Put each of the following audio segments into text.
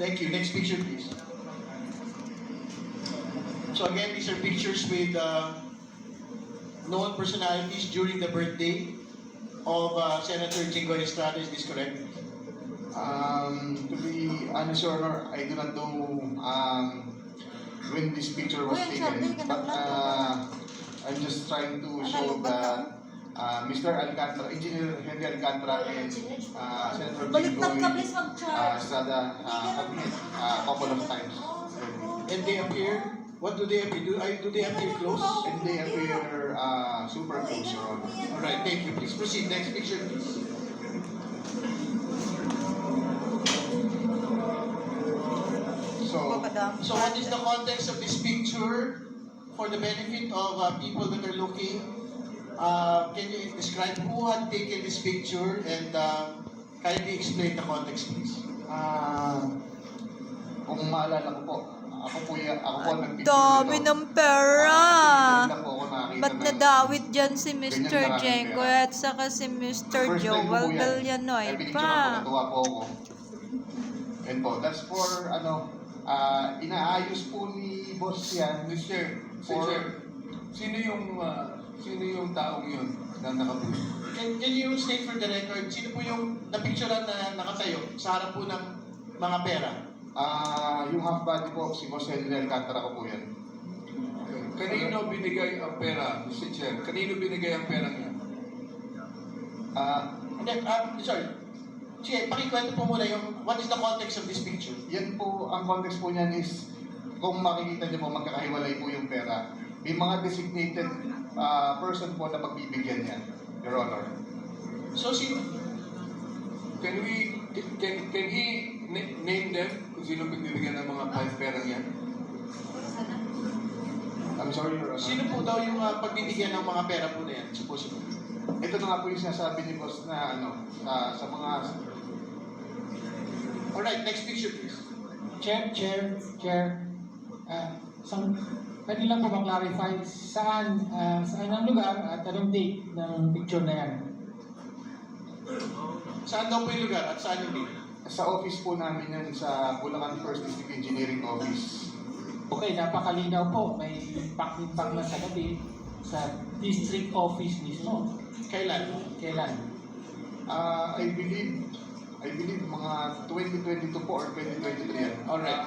Thank you. Next picture, please. So again, these are pictures with known personalities during the birthday of Senator Jingo Estrada. Is this correct? To be honest, Your Honor, I do not know when this picture was taken, but I'm just trying to show that Mr. Alcantara, Engineer Henry Alcantara, and Senator Jingo Estrada have met a couple of times. And they appear. What do they appear? Do they appear close? And they appear super close, Your Honor. All right. Thank you. Please proceed. Next picture, please. So what is the context of this picture for the benefit of people that are looking? Can you describe who had taken this picture and kindly explain the context, please? Kung maalala ko po, ako po nag-picture Dami nito. ng pera. Bigla po ako nakakita Ba't ng nadawit dyan si Mr. ganyan karaming Jengo pera. at saka si Mr. First time ko po Joel yan. Villanoy Ay, pinicture pa? ako, natuwa po ako. And po, that's for inaayos po ni boss yan. Sino yung taong yun na nakabulo? Can you state for the record, sino po yung napicturean na nakatayo sa harap po ng mga pera? Yung half body po, si Boss Henry Alcantara ko po yan. Kanino binigay ang pera, Mr. Chair? Kanino binigay ang pera niya? Sorry. Sige, pakikwento po muna yung what is the context of this picture? Yan po, ang context po niyan is, kung makikita niyo po, magkakahiwalay po yung pera. May mga designated person po na pagbibigyan yan, Your Honor. So, Can he name them kung sino bibigyan ng mga pera niya? I'm sorry, Your Honor. sino po daw yung pagbibigyan ng mga pera po na yan, supposedly? Ito na nga po yung sinasabi ni boss na sa mga... Alright, next picture please. Chair. Pwede lang po ma-clarify saan ang lugar at anong date ng picture na yan? Saan daw po yung lugar at saan yung date? Sa office po namin yan, sa Bulacan First District Engineering Office. Okay, napakalinaw po. May pack na sa gabi sa district office mismo. Kailan? I believe mga 2022 po or 2023 yan. Alright.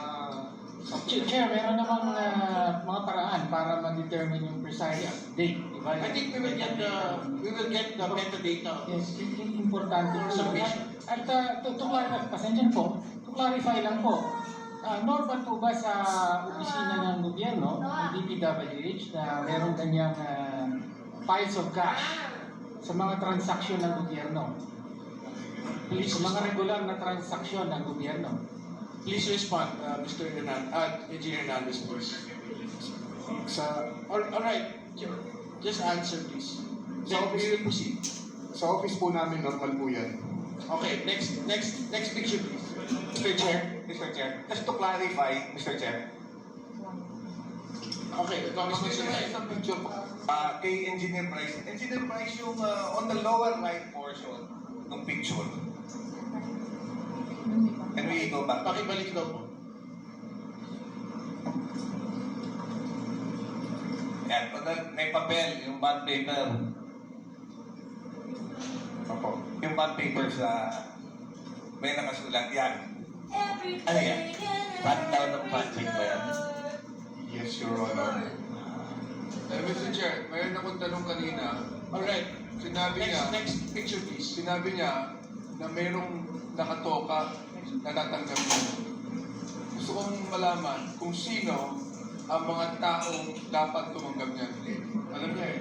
Chair, meron namang mga paraan para ma-determine yung precise date. Diba? I think we will get the metadata. Yes, importante po. Submission. At pasensya po, to clarify lang po, normal po ba sa opisina ng gobyerno, ng DPWH, na meron kanyang piles of cash sa mga transaksyon ng gobyerno? Sa mga regular na transaksyon ng gobyerno? Please respond, Mr. Engineer Hernandez, please. Alright, just answer please. Then we will proceed. Sa office po namin, normal po yan. Okay, next picture please. Mr. Chair, just to clarify, Mr. Chair, Okay, Congressman Isang picture po. kay Engineer Bryce yung on the lower right portion ng picture. Can we go back? Pakibalik daw po. Yan, may papel, yung bond paper. Opo. Yung bond paper sa may nakasulat yan. Ano yan? Back down ng punching ba yan? Yes, Your Honor. Mr. Chair, mayroon akong tanong kanina. Alright, next picture please. Sinabi niya na mayroong nakatoka na tatanggap niya. Gusto kong malaman kung sino ang mga taong dapat tumanggap niya. Alam niya eh.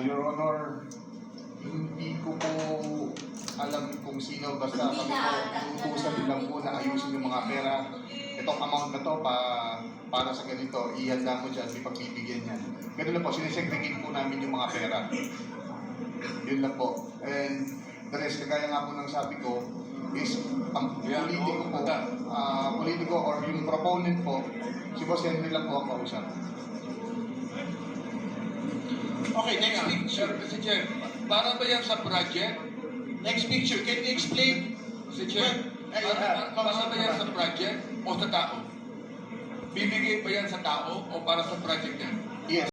Your Honor, hindi ko po alam kung sino, basta kami po utusan lang po na ayusin yung mga pera. Itong amount na to para sa ganito, ihanda mo dyan, may pagbibigyan yan. Ganun lang po, sinesegregate po namin yung mga pera. Yun lang po. And the rest, kagaya nga po ng sabi ko, is ang politiko or yung proponent po, si Boss Henry lang po ang kausap. Okay, next picture. Mr. Chair, para ba yan sa project Next picture, can you explain? Si Chair, para ba yan sa project o sa tao? Bibigay ba yan sa tao o para sa project yan? Yes.